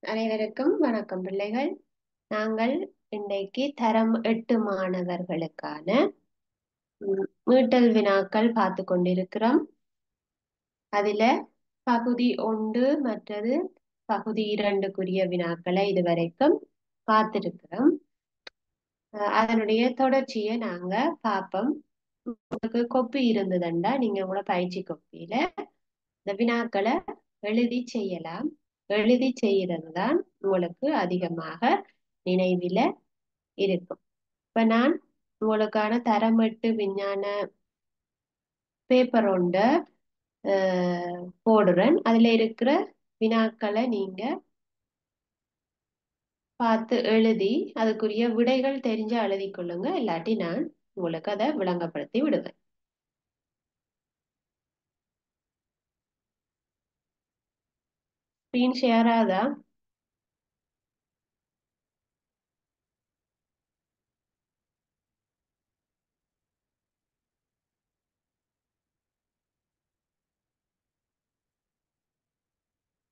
அனைவருக்கும் வணக்கம் பிள்ளைகள். நாங்கள் இன்றைக்கு தரம் 8 மாணவர்களுக்கான மீட்டல் வினாக்கள் பார்த்து கொண்டிருக்கிறோம். அதில பகுதி 1 மற்றது பகுதி 2க்குரிய வினாக்களை இதுவரைக்கும் பார்த்திருக்கிறோம். அதனுடைய தொடர்ச்சியை நாங்க பார்ப்போம். உங்களுக்கு கொப்பி இருந்ததுண்டா நீங்க உங்களோட பயிற்சி கொப்பியில இந்த வினாக்களை எழுதி செய்யலாம். எழுதி செய்யறது தான் உங்களுக்கு அதிகமாக நினைவில இருக்கும். இப்ப நான் உங்களுக்கான தரம் 8 விஞ்ஞான பேப்பர் ஒண்ட போடுறேன். அதுல இருக்கிற வினாக்களை நீங்க பார்த்து எழுதி அதுக்குரிய விடைகள் தெரிஞ்சா எழுதி கொள்ளுங்க. இல்லாட்டி நான் உங்களுக்கு அதை விளங்கப்படுத்தி விடுவேன். ஸ்கிரீன் ஷேர் ஆகுதா?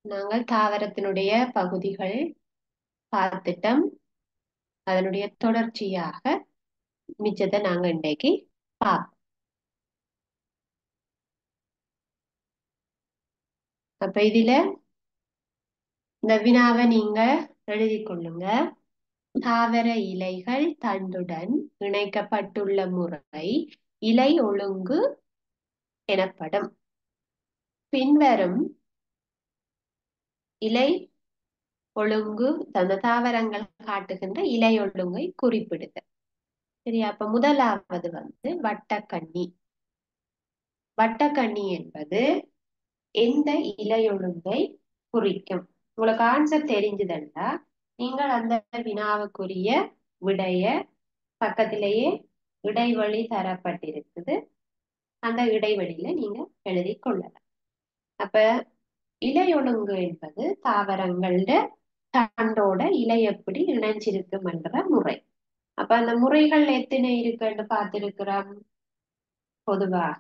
நாங்கள் தாவரத்தினுடைய பகுதிகள் பார்த்துட்டோம். அதனுடைய தொடர்ச்சியாக மிச்சத்தை நாங்க இன்றைக்கு பார்ப்போம். அப்ப இதுல இந்த வினாவை நீங்க எழுதி கொள்ளுங்க. தாவர இலைகள் தண்டுடன் இணைக்கப்பட்டுள்ள முறை இலை ஒழுங்கு எனப்படும். பின்வரும் இலை ஒழுங்கு அந்த தாவரங்கள் காட்டுகின்ற இலை ஒழுங்கை குறிப்பிடுக. சரியா? அப்ப முதலாவது வட்டக்கண்ணி. வட்டக்கண்ணி என்பது எந்த இலை ஒழுங்கை குறிக்கும்? உங்களுக்கு ஆன்சர் தெரிஞ்சதுண்டா நீங்கள் அந்த வினாவுக்குரிய விடைய பக்கத்திலேயே இடைவெளி தரப்பட்டிருக்குது. அந்த இடைவெளியில நீங்க எழுதி கொள்ளலாம். அப்ப இலை ஒழுங்கு என்பது தாவரங்களோட தண்டோட இலை எப்படி இணைஞ்சிருக்கும் என்ற முறை. அப்ப அந்த முறைகள் எத்தனை இருக்குன்னு பார்த்திருக்கிறோம். பொதுவாக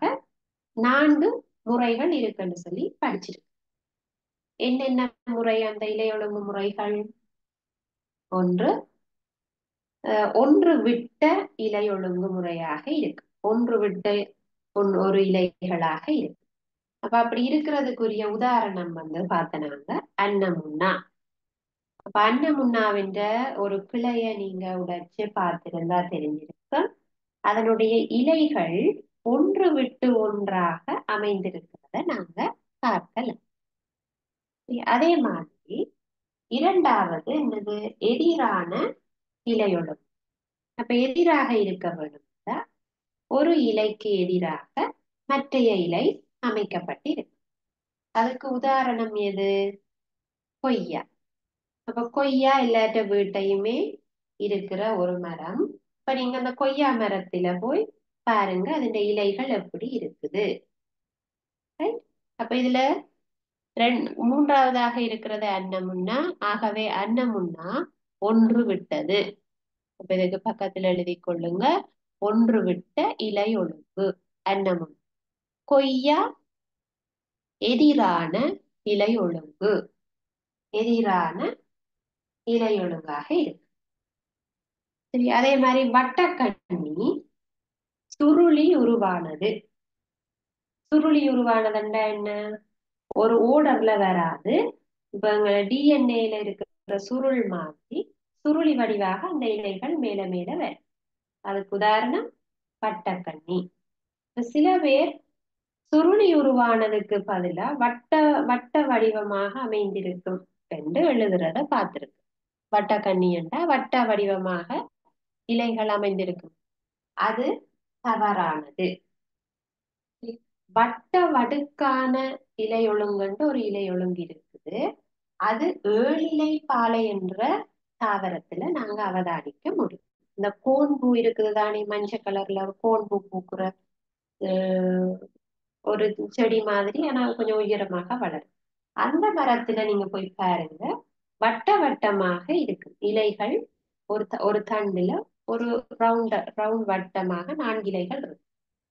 4 முறைகள் இருக்குன்னு சொல்லி படிச்சிருக்கு. என்னென்ன முறை அந்த இலை ஒழுங்கு முறைகள்? ஒன்று விட்ட இலை ஒழுங்கு முறையாக இருக்கு. ஒன்று விட்ட ஒரு இலைகளாக இருக்கு. அப்ப அப்படி இருக்கிறதுக்குரிய உதாரணம் பார்த்தனாங்க அன்னமுன்னா. அப்ப அன்னமுன்னாவின்ற ஒரு கிளைய நீங்க உடைச்சு பார்த்திருந்தா தெரிஞ்சிருக்கும். அதனுடைய இலைகள் ஒன்று விட்டு ஒன்றாக அமைந்திருக்கிறத நாங்க பார்க்கலாம். அதே மாதிரி இரண்டாவது என்னது எதிரான இலையொழுங்கு. அப்ப எதிராக இருக்க வேண்டும். ஒரு இலைக்கு எதிராக மற்றைய இலை அமைக்கப்பட்டிருக்கு. அதுக்கு உதாரணம் எது? கொய்யா. அப்ப கொய்யா எல்லாத்த வீட்டையுமே இருக்கிற ஒரு மரம். இப்ப நீங்க அந்த கொய்யா மரத்துல போய் பாருங்க அதன் இலைகள் எப்படி இருக்குது. அப்ப இதுல மூன்றாவதாக இருக்கிறது அன்னமுன்னா. ஆகவே அன்னமுன்னா ஒன்று விட்டது. அப்ப இதுக்கு பக்கத்துல எழுதி கொள்ளுங்க. ஒன்று விட்ட இலை ஒழுங்கு அன்னமுன்னா. கொய்யா எதிரான இலை ஒழுங்கு. எதிரான இலை ஒழுங்காக இருக்கு. சரி, அதே மாதிரி வட்டக்கண்ணி சுருளி உருவானது. சுருளி உருவானதுண்டா என்ன? ஒரு ஓடர்ல வராது. இப்ப டிஎன்ஏல இருக்கிற சுருள் மாதிரி சுருளி வடிவாக அந்த இலைகள் மேல மேல வரும். அதுக்கு உதாரணம் வட்டக்கண்ணி. சில பேர் சுருளி உருவானதுக்கு பதிலா வட்ட வடிவமாக அமைந்திருக்கும் என்று எழுதுறத பார்த்திருக்கு. வட்டக்கண்ணி என்றா வட்ட வடிவமாக இலைகள் அமைந்திருக்கும். அது தவறானது. வட்ட வடுக்கான இலை ஒழுங்குன்ற ஒரு இலை ஒழுங்கு இருக்குது. அது ஏழிலை பாலை என்ற தாவரத்துல நாங்க அவதானிக்க முடியும். இந்த கோன் பூ இருக்குது தானே, மஞ்சள் கலர்ல கோன் பூ பூக்குற ஒரு செடி மாதிரி, ஆனா கொஞ்சம் உயரமாக வளரும். அந்த மரத்துல நீங்க போய் பாருங்க, வட்ட வட்டமாக இருக்கு இலைகள். ஒரு தண்டுல ஒரு ரவுண்ட் வட்டமாக 4 இலைகள் இருக்கு.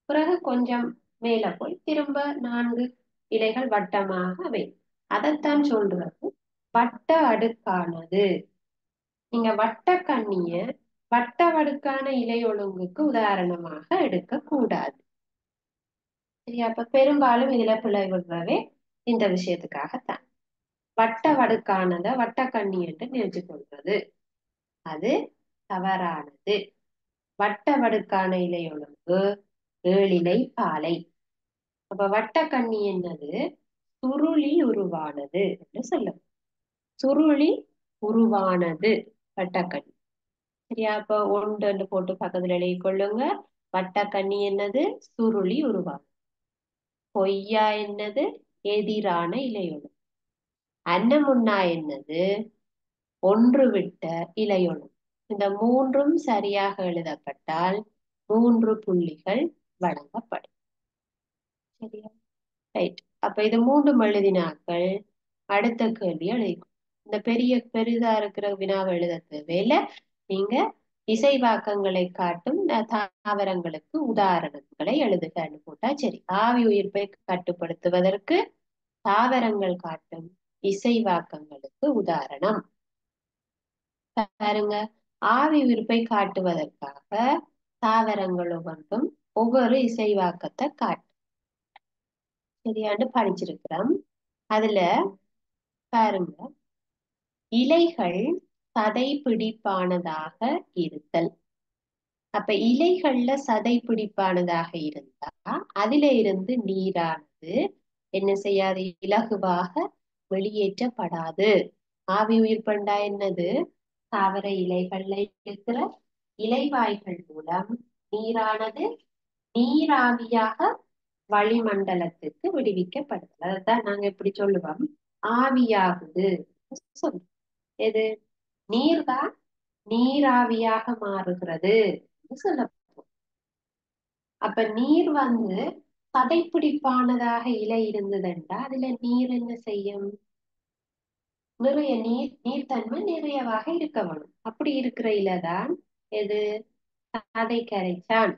பிறகு கொஞ்சம் மேல போய் திரும்ப 4 இலைகள் வட்டமாக அவை. அதைத்தான் சொல்றது வட்ட அடுக்கானது. நீங்க வட்டக்கண்ணிய வட்ட வடுக்கான இலை ஒழுங்குக்கு உதாரணமாக எடுக்க கூடாது. சரியா? அப்ப பெரும்பாலும் இதுல பிழை விடுறவே இந்த விஷயத்துக்காகத்தான். வட்ட வடுக்கானத வட்டக்கண்ணி என்று நினைச்சு கொள்வது அது தவறானது. வட்ட வடுக்கான இலை ஒழுங்கு ஏழிலை பாலை. அப்ப வட்டக்கண்ணி என்னது? சுருளி உருவானது என்று சொல்லும். சுருளி உருவானது வட்டக்கண்ணி. சரியா? அப்ப ஒன்று போட்டு பக்கத்துல எழுதி கொள்ளுங்க. வட்டக்கண்ணி என்னது? சுருளி உருவானது. பொய்யா என்னது? எதிரான இலையொழு. அன்னமுன்னா என்னது? ஒன்று விட்ட இலையொழு. இந்த மூன்றும் சரியாக எழுதப்பட்டால் 3 புள்ளிகள் வழங்கப்படும். சரியா? ரைட். அப்ப இது 3 எழுதினாக்கள் அடுத்த கேள்வி எழுதிக்கும். இந்த பெரிதா இருக்கிற வினாவை எழுத தேவையில்ல. நீங்க இசைவாக்கங்களை காட்டும் தாவரங்களுக்கு உதாரணங்களை எழுதுகன்னு போட்டா சரி. ஆவி உயிர்ப்பை கட்டுப்படுத்துவதற்கு தாவரங்கள் காட்டும் இசைவாக்கங்களுக்கு உதாரணம். பாருங்க, ஆவி உயிர்ப்பை காட்டுவதற்காக தாவரங்கள் ஒவ்வொன்றும் ஒவ்வொரு இசைவாக்கத்தை காட்டும். சரியாண்டு படிச்சிருக்கிறோம். அதுல பாருங்க, இலைகள் சதை பிடிப்பானதாக இருத்தல். அப்ப இலைகள்ல சதை பிடிப்பானதாக இருந்தா அதில இருந்து நீரானது என்ன செய்யாது? இலகுவாக வெளியேற்றப்படாது. ஆவி உயிர்ப்பண்டா என்னது? தாவர இலைகள்ல இருக்கிற இலைவாய்கள் மூலம் நீரானது நீராவியாக வளிமண்டலத்துக்கு விடுவிக்கப்படுது. அதான் நாங்க எப்படி சொல்லுவோம்? ஆவியாகுது சொல்லுவோம். எது? நீர்தான் நீராவியாக மாறுகிறது சொல்ல. அப்ப நீர் சதைப்பிடிப்பானதாக இலை இருந்ததுண்டா அதுல நீர் என்ன செய்யும்? நிறைய நீர்த்தன்மை நிறையவாக இருக்க வேணும். அப்படி இருக்கிற இலைதான் எது? சதை கரைச்சான்.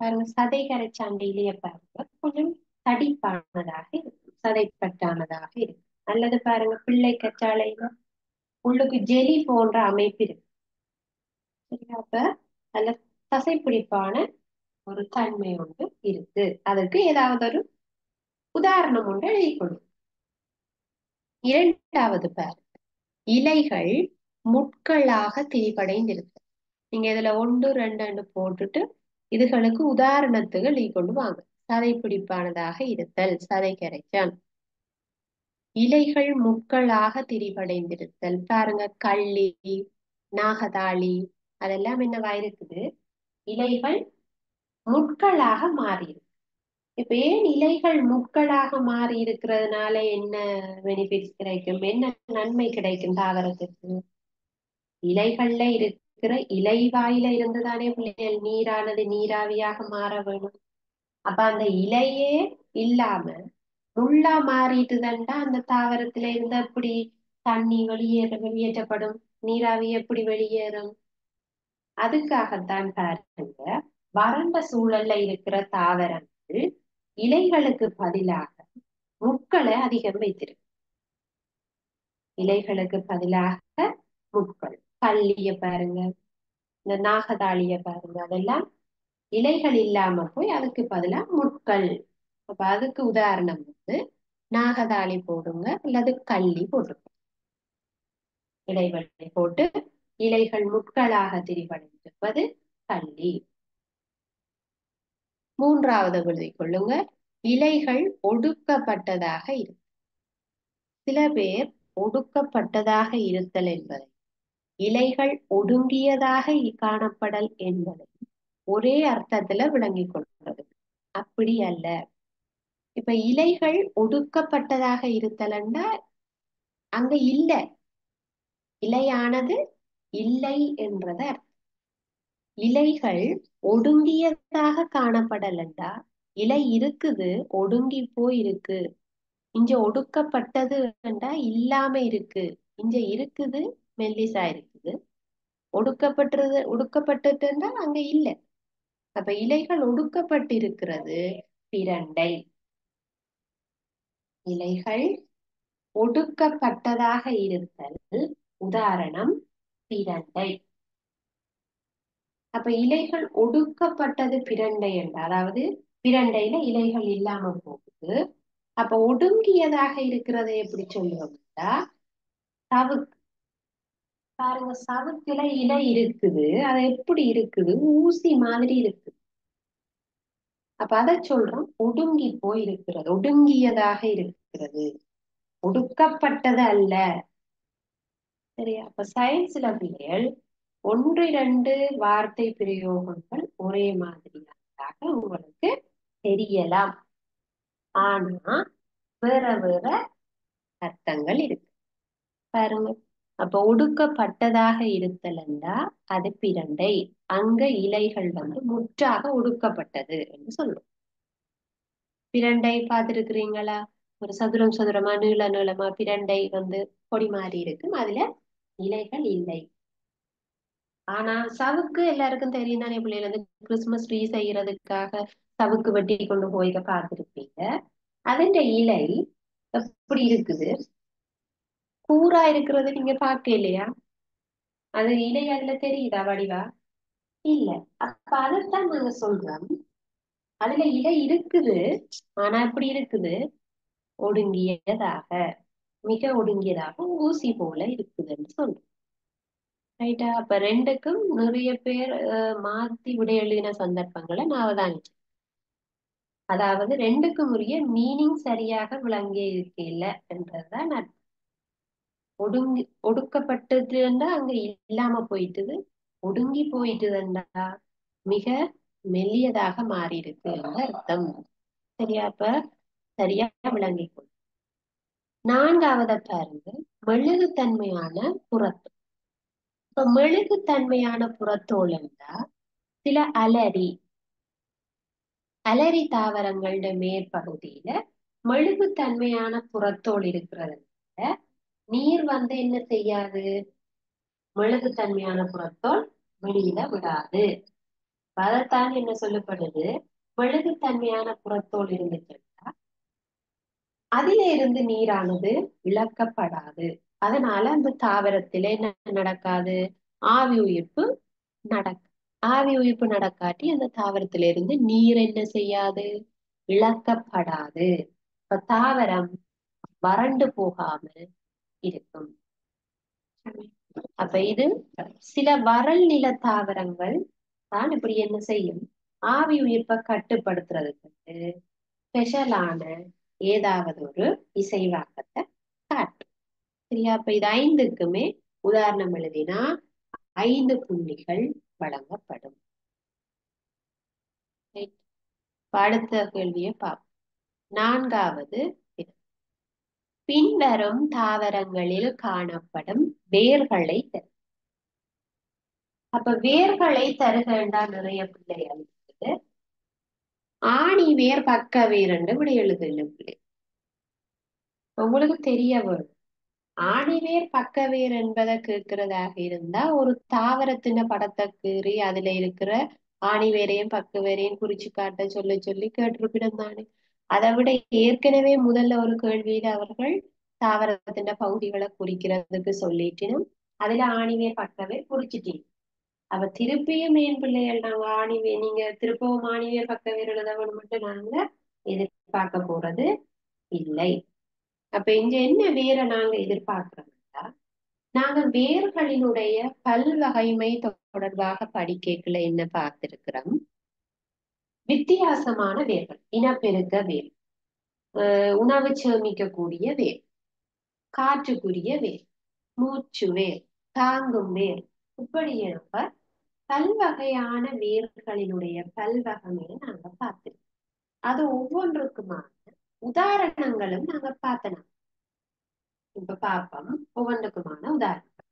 பாருங்க, சதை கரைச்சான் இலைய பாருங்க, கொஞ்சம் தடிப்பானதாக இருக்கும், சதைப்பட்டானதாக இருக்கும். அல்லது பாருங்க, பிள்ளை கற்றாழையில உள்ளுக்கு ஜெலி போன்ற அமைப்பு இருக்கு. சரியா? அப்ப அதுல தசைப்பிடிப்பான ஒரு தன்மை ஒன்று இருக்கு. அதற்கு ஏதாவது ஒரு உதாரணம் ஒன்று எழுதிக்கொள்ளும். இரண்டாவது பார், இலைகள் முட்களாக திரிபடைந்திருக்கு. நீங்க இதுல 1, 2 போட்டுட்டு இதுகளுக்கு உதாரணத்துக்கு எழுதி கொண்டு வாங்க. சதை பிடிப்பானதாக இருத்தல், சதை கரைச்சான். இலைகள் முட்களாக திரிபடைந்திருத்தல். பாருங்க, கள்ளி, நாகதாளி அதெல்லாம் என்னவா இருக்குது? இலைகள் முட்களாக மாறியிருக்கு. இப்ப ஏன் இலைகள் முட்களாக மாறி இருக்கிறதுனால என்ன பெனிஃபிட்ஸ் கிடைக்கும்? என்ன நன்மை கிடைக்கும் தாவரத்துக்கு? இலைகள்ல இருக்கிற இலைவாயில இருந்துதானே பிள்ளைகள் நீரானது நீராவியாக மாற வேணும். அப்ப அந்த இலையே இல்லாம முள்ளா மாறிட்டுதான்டா அந்த தாவரத்துல இருந்து எப்படி தண்ணி வெளியேற்றப்படும்? நீராவி எப்படி வெளியேறும்? அதுக்காகத்தான் பாருங்க, வறண்ட சூழல்ல இருக்கிற தாவரங்கள் இலைகளுக்கு பதிலாக முட்களை அதிகம் வைத்திருக்கு. இலைகளுக்கு பதிலாக முட்கள். கள்ளிய பாருங்க, இந்த நாகதாளிய பாருங்க, அதெல்லாம் இலைகள் இல்லாம போய் அதுக்கு பதிலா முட்கள். அப்ப அதுக்கு உதாரணம் நாகதாளி போடுங்க அல்லது கள்ளி போட்டுங்க. இடைவெளி போட்டு இலைகள் முட்களாக திரிவடைந்திருப்பது கள்ளி. மூன்றாவது எழுதிக் கொள்ளுங்க, இலைகள் ஒடுக்கப்பட்டதாக இருக்கு. சில பேர் ஒடுக்கப்பட்டதாக இருத்தல் என்பதை இலைகள் ஒடுங்கியதாக காணப்படல் என்பதை ஒரே அர்த்தத்துல விளங்கிக் கொள்வது. அப்படி அல்ல. இப்ப இலைகள் ஒடுக்கப்பட்டதாக இருத்தல்னா அங்க இல்ல, இலையானது இல்லை என்றத அர்த்தம். இலைகள் ஒடுங்கியதாக காணப்படலண்டா இலை இருக்குது, ஒடுங்கி போயிருக்கு. இங்க ஒடுக்கப்பட்டது இல்லாம இருக்கு. இங்க இருக்குது, மெல்லிசா இருக்குது. ஒடுக்கப்பட்டதுன்னா அங்க இல்ல. அப்ப இலைகள் ஒடுக்கப்பட்டிருக்கிறது பிரண்டை. இலைகள் ஒடுக்கப்பட்டதாக இருத்தல். உதாரணம் பிரண்டை. அப்ப இலைகள் ஒடுக்கப்பட்டது பிரண்டை என்ற, அதாவது பிரண்டையில இலைகள் இல்லாம போகுது. அப்ப ஒடுங்கியதாக இருக்கிறதை எப்படி சொல்லுவோம்டா, சவுக்கு. பாருங்க, சவுக்குல இலை இருக்குது, அது எப்படி இருக்குது, ஊசி மாதிரி இருக்கு. அப்ப அதை சொல்றோம் ஒடுங்கி போய் இருக்கிறது, ஒடுங்கியதாக இருக்கிறது, ஒடுக்கப்பட்டது அல்ல. சரியா? அப்ப சயின்ஸ்ல பிள்ளைகள் ஒன்று இரண்டு வார்த்தை பிரயோகங்கள் ஒரே மாதிரியாக உங்களுக்கு தெரியலாம். ஆனா வேற வேற அர்த்தங்கள் இருக்கு. பாருங்க, அப்ப ஒடுக்கப்பட்டதாக இருத்தலண்டா அது பிரண்டை. அங்க இலைகள் முற்றாக ஒடுக்கப்பட்டது என்று சொல்லுவோம். பிரண்டை பார்த்திருக்கிறீங்களா? ஒரு சதுரம் சதுரமா நீள நீளமா பிரண்டை கொடி மாறி இருக்கும், அதுல இலைகள் இல்லை. ஆனா சவுக்கு எல்லாருக்கும் தெரியும் தானே பிள்ளைகள், கிறிஸ்துமஸ் ட்ரீ செய்யறதுக்காக சவுக்கு வெட்டி கொண்டு போய் பார்த்திருப்பீங்க. அதன் இலை எப்படி இருக்குது, கூரா இருக்கிறது நீங்க பார்க்க இல்லையா? அது இலை அதுல தெரியுதா வடிவா? இல்ல. அப்ப அதைத்தான் நாங்க சொல்றோம், அதுல இலை இருக்குது, ஆனா எப்படி இருக்குது, ஒடுங்கியதாக, மிக ஒடுங்கியதாக, ஊசி போல இருக்குதுன்னு சொல்றோம். ரைட்டா? அப்ப ரெண்டுக்கும் நிறைய பேர் மாத்தி விட எழுதின சந்தர்ப்பங்களை நான் அவதானிச்சேன். அதாவது ரெண்டுக்கும் உரிய மீனிங் சரியாக விளங்கி இருக்கல என்றதுதான் நான். ஒடுக்கப்பட்டதுன்னா அங்க இல்லாம போயிட்டுது, ஒடுங்கி போயிட்டுதுண்டா மிக மெல்லியதாக மாறி இருக்கு என்ற அர்த்தம். சரியா? அப்ப சரியா விளங்கிக்கொள். நான்காவது பாருங்க, மெழுகுத்தன்மையான புறத்தோல். இப்ப மெழுகுத்தன்மையான புறத்தோல் என்றா சில அலரி அலரி தாவரங்களோட மேற்பகுதியில மெழுகுத்தன்மையான புறத்தோல் இருக்கிறதுனால நீர் என்ன செய்யாது, மெழுகுத்தன்மையான புறத்தோல் வெளியில விடாது. அதைத்தான் என்ன சொல்லப்படுது, மெழுகுத்தன்மையான புறத்தோல் இருந்துச்சுன்னா அதில இருந்து நீரானது இழக்கப்படாது. அதனால அந்த தாவரத்தில என்ன நடக்காது, ஆவி உயிர்ப்பு நடக்கும். ஆவி உயிர்ப்பு நடக்காட்டி அந்த தாவரத்திலிருந்து நீர் என்ன செய்யாது, இழக்கப்படாது. இப்ப தாவரம் வறண்டு போகாம இருக்கும். அப்ப இது சில வறல் நில தாவரங்கள் தான் இப்படி என்ன செய்யும், ஆவி உயிர்ப்பை கட்டுப்படுத்துறதுக்கு ஸ்பெஷலான ஏதாவது ஒரு இசைவாக்கத்தை காட்டும். சரியா? அப்ப இது ஐந்துக்குமே உதாரணம் எழுதினா 5 புள்ளிகள் வழங்கப்படும். அடுத்த கேள்வியை பார்ப்போம். நான்காவது, பின்வரும் தாவரங்களில் காணப்படும் வேர்களை தரு. அப்ப வேர்களை தருகண்டா நிறைய பிள்ளைகள் இருக்குது. ஆணி வேர் பக்க வேர் என்று இப்படி எழுதுங்க பிள்ளை. உங்களுக்கு தெரிய வரும். ஆணிவேர் பக்கவேர் என்பதை கேட்கிறதாக இருந்தா ஒரு தாவரத்தின படத்தை கீறி அதுல இருக்கிற ஆணிவேரையும் பக்கவேரையும் குறிச்சு காட்ட சொல்லி சொல்லி கேட்டிருப்பிடம் தானே. அதை விட ஏற்கனவே முதல்ல ஒரு கேள்வியில அவர்கள் தாவரத்தின் பகுதிகளை குறிக்கிறதுக்கு சொல்லிட்டினும் அதுல ஆணிவேர் பக்கவேர் குறிச்சிட்டீங்க. அவ திருப்பியும் மேன் பிள்ளைகள் நாங்க ஆணிவேர், நீங்க திருப்பவும் ஆணிவேர் பக்கவேர் எழுதவன்னு மட்டும் நாங்க எதிர்பார்க்க போறது இல்லை. அப்ப இங்க என்ன வேற நாங்க எதிர்பார்க்கிறோம்னா, நாங்க வேர்களினுடைய பல்வகைமை தொடர்பாக படிக்கல என்ன பார்த்திருக்கிறோம், வித்தியாசமான வேர்கள், இனப்பெருக்க வேர், உணவு சேமிக்கக்கூடிய வேர், காற்றுக்குரிய வேர், மூச்சு வேர், தாங்கும் வேர், இப்படி நம்ம பல்வகையான வேர்களினுடைய பல்வகையை நாங்க பார்த்திருக்கோம். அது ஒவ்வொன்றுக்குமான உதாரணங்களும் நாங்க பார்த்தோம். இப்ப பார்ப்போம் ஒவ்வொன்றுக்குமான உதாரணம்.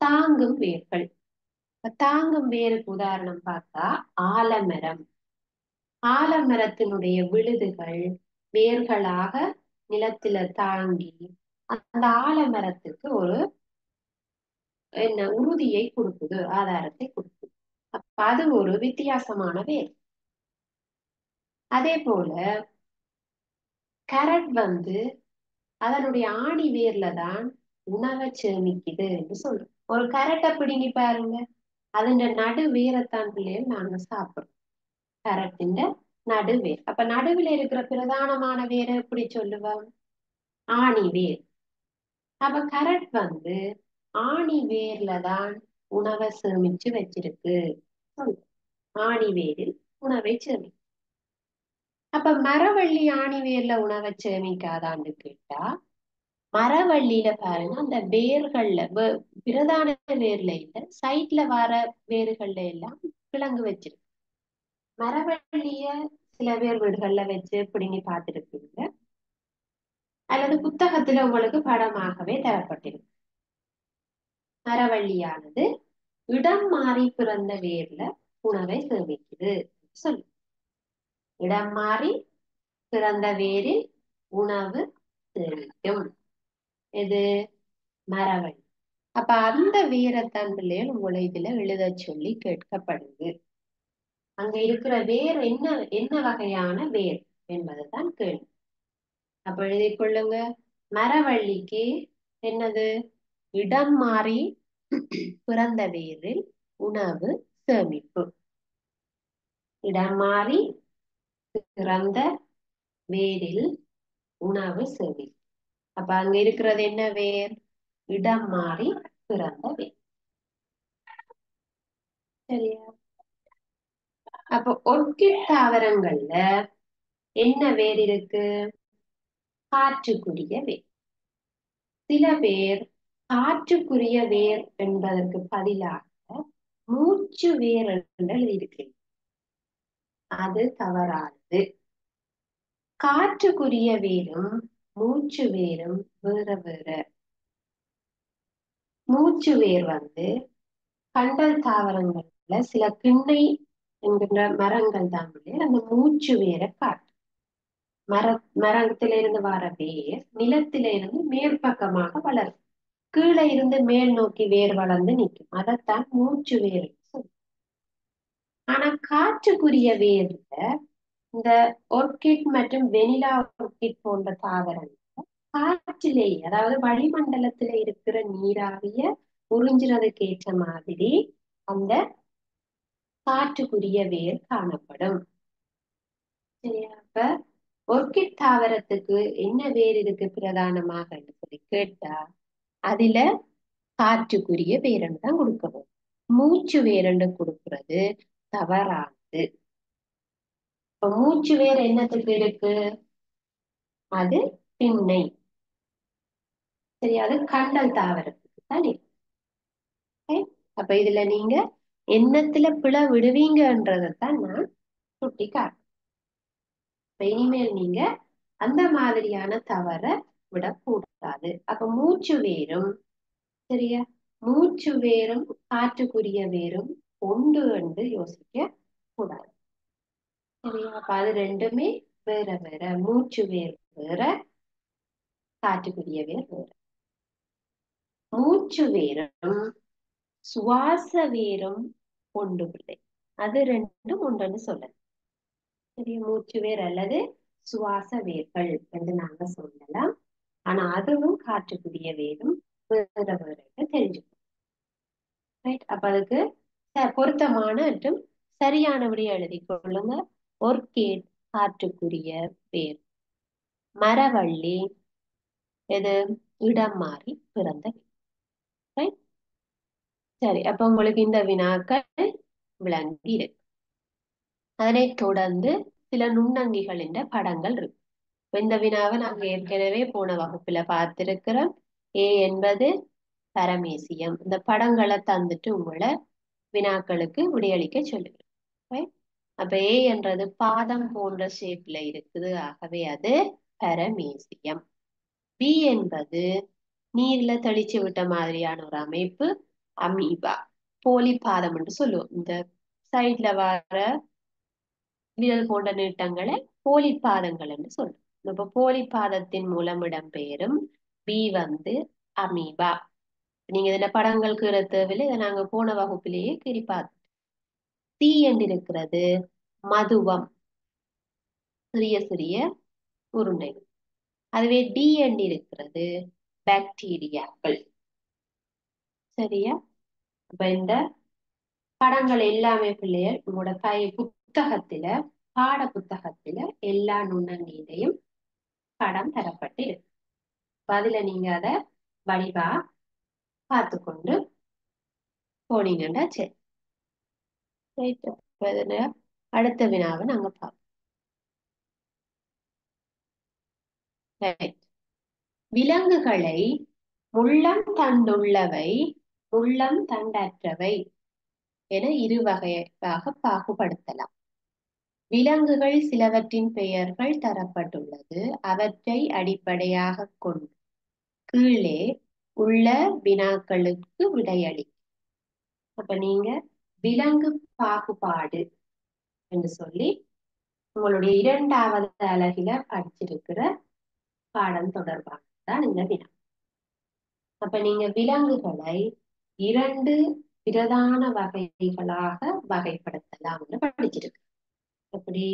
தாங்கும் வேர்கள். தாங்கும் வேருக்கு உதாரணம் பார்த்தா ஆலமரம். ஆலமரத்தினுடைய விழுதுகள் வேர்களாக நிலத்தில தாங்கி அந்த ஆலமரத்துக்கு ஒரு என்ன உறுதியை கொடுக்குது, ஆதாரத்தை கொடுக்குது. அது ஒரு வித்தியாசமான வேர். அதே போல கரட் அதனுடைய ஆணி வேர்ல தான் உணவை சேமிக்குது என்று சொல்றோம். ஒரு கரட்டை பிடுங்கி பாருங்க, அதுண்ட நடு வேரைத்தான் பிள்ளைகள் நாங்க சாப்பிடுறோம். கரட்டின் நடுவேர். அப்ப நடுவில் இருக்கிற பிரதானமான வேரை எப்படி சொல்லுவோம்? ஆணி வேர். அப்ப கரட் வந்து ஆணி வேர்ல தான் உணவை சேமிச்சு வச்சிருக்கு. ஆணி வேரில் உணவை சேமி. அப்ப மரவள்ளி ஆணி வேர்ல உணவை சேமிக்காதான்னு கேட்டா, மரவள்ளியில பாருங்க அந்த வேர்கள்ல பிரதான வேர்ல இல்ல, சைட்ல வர வேர்கள்ல எல்லாம் கிழங்கு வச்சிருக்கு. மரவள்ளிய சில பேர் வீடுகள்ல வச்சு பிடுங்கி பார்த்துருப்பீங்க, அல்லது புத்தகத்துல உங்களுக்கு படமாகவே தரப்பட்டிருக்கு. மரவள்ளியானது இடம் மாறி பிறந்த வேர்ல உணவை சேமிக்குது சொல்லு. இடம் மாறி பிறந்த வேரில் உணவு சேமிக்கும். இது மரவள்ளி. அப்ப அந்த வேரைத்தான் பிள்ளைகள் உங்களை இதுல எழுத சொல்லி கேட்கப்படுது. அங்க இருக்கிற வேர் என்ன என்ன வகையான வேர் என்பதுதான் கேள்வி. அப்ப எழுதிக் கொள்ளுங்க, மரவள்ளிக்கு என்னது? இடம் மாறி பிறந்த வேரில் உணவு சேமிப்பு. இடம் மாறி பிறந்த வேரில் உணவு சேமிப்பு. அப்ப அங்க இருக்கிறது என்ன வேர்? இடம் மாறி பிறந்த வேர். சரியா? அப்போ ஒர்க்கிட் தாவரங்கள்ல என்ன வேர் இருக்கு? காற்றுக்குரிய வேர். சில பேர் காற்றுக்குரிய வேர் என்பதற்கு பதிலாக மூச்சு வேர் என்று இருக்கு. அது தவறானது. காற்றுக்குரிய வேரும் மூச்சு வேரும் வேற வேற. மூச்சு வேர் வந்து கண்டல் தாவரங்கள்ல சில கிண்ணை என்கின்ற மரங்கள் தான் அந்த மூச்சு வேரை காட்டு. மரத்திலிருந்து வர வேர் நிலத்திலிருந்து மேற்பக்கமாக வளரும். கீழே இருந்து மேல் நோக்கி வேர் வளர்ந்து நிற்கும். அதைத்தான் மூச்சு வேர். ஆனா காற்றுக்குரிய வேர்ல இந்த ஒர்கிட் மற்றும் வெனிலா ஒர்கிட் போன்ற தாவரங்கள் காற்றிலேயே, அதாவது வளிமண்டலத்தில இருக்கிற நீராவிய உறிஞ்சுறதுக்கு ஏற்ற மாதிரி அந்த காற்றுக்குரிய வேர் காணப்படும். சரியா? அப்ப ஒர்கிட் தாவரத்துக்கு என்ன வேர் இருக்கு பிரதானமாக சொல்லி கேட்டா, அதுல காற்றுக்குரிய வேரண்டு தான் கொடுக்கணும். மூச்சு வேரண்டு கொடுக்கிறது தவறானது. இப்ப மூச்சு வேர் என்னத்துக்கு இருக்கு? அது திண்ணை. சரி, அது கண்டல் தாவரத்துக்கு தான் இருக்கு. அப்ப இதுல நீங்க எண்ணத்துல பிழை விடுவீங்கன்றதான் நான் சுட்டி காட்டுறேன். இனிமேல் நீங்க அந்த மாதிரியான தவற விடக்கூடாது. அப்ப மூச்சு வேரும், சரியா, மூச்சு வேரும் காற்றுக்குரிய வேரும் ஒன்று என்று யோசிக்க கூடாது. சரியா? அப்ப அது ரெண்டுமே வேற வேற. மூச்சு வேர் வேற, காற்றுக்குரிய வேர் வேற. மூச்சு வேரும் சுவாச வேரும் ஒன்று பிள்ளை. அது ரெண்டும் ஒன்றுன்னு சொல்லலாம். சரியா? மூச்சு வேர் அல்லது சுவாச வேர்கள் என்று நாங்க சொல்லலாம். ஆனா அதுவும் காற்றுக்குரிய வேரும் வேற வேற தெரிஞ்சுக்கணும். ரைட்? அப்ப அதுக்கு பொருத்தமான மற்றும் சரியான விடையை எழுதி கொள்ளுங்க. ஒர்கிட் காற்றுக்குரிய வேர். மரவள்ளி எது? இடம் மாறி பிறந்த வேர். சரி, அப்ப உங்களுக்கு இந்த வினாக்கள் விளங்கி இருக்கு. அதனை தொடர்ந்து சில நுண்ணங்கிகளின் படங்கள் இருக்கு. இந்த வினாவை நாங்க ஏற்கனவே போன வகுப்புல பார்த்திருக்கிறோம். ஏ என்பது பரமேசியம். இந்த படங்களை தந்துட்டு உங்களை வினாக்களுக்கு விடையளிக்க சொல்லுகிறேன். அப்ப ஏ என்றது பாதம் போன்ற ஷேப்ல இருக்குது, ஆகவே அது பரமேசியம். பி என்பது நீர்ல தெளிச்சு விட்ட மாதிரியான ஒரு அமைப்பு, அமீபா. போலி பாதம் என்று சொல்லுவோம். இந்த சைட்ல வர விரல் போன்ற நீட்டங்களை போலி பாதங்கள் என்று சொல்றோம். இப்ப போலி பாதத்தின் மூலம் இடம்பெயரும் பி வந்து அமீபா. நீங்க இதுல படங்கள் கீழ தேவையில்லை, இதை நாங்க போன வகுப்பிலேயே கீறி பார்த்தோம். சி என்று இருக்கிறது மதுவம். சிறிய சிறிய உருண்டைகள். அதுவே டி என்று இருக்கிறது பாக்டீரியாக்கள். சரியா? அப்ப இந்த படங்கள் எல்லாமே பிள்ளைகள் உங்களோட புத்தகத்துல பாட புத்தகத்துல எல்லா நுண்ணங்கியிலையும் படம் தரப்பட்டு இருக்கு. அதுல நீங்க அதை வடிவா பார்த்து கொண்டு போனீங்கன்னா சரி. அடுத்த வினாவை நாங்க பார்ப்போம். விலங்குகளை முள்ளம் தண்டுள்ளவை முள்ளம் தண்டற்றவை என இரு வகையாக பாகுபடுத்தலாம். விலங்குகள் சிலவற்றின் பெயர்கள் தரப்பட்டுள்ளது. அவற்றை அடிப்படையாக கொண்டு கீழே உள்ள வினாக்களுக்கு விடையளி. அப்ப நீங்க விலங்கு பாகுபாடு என்று சொல்லி உங்களுடைய 2வது அலகில படிச்சிருக்கிற பாடம் தொடர்பாகத்தான் இந்த வினா. அப்ப நீங்க விலங்குகளை 2 பிரதான வகைகளாக வகைப்படுத்தலாம்னு படிச்சிருக்கு. எப்படி?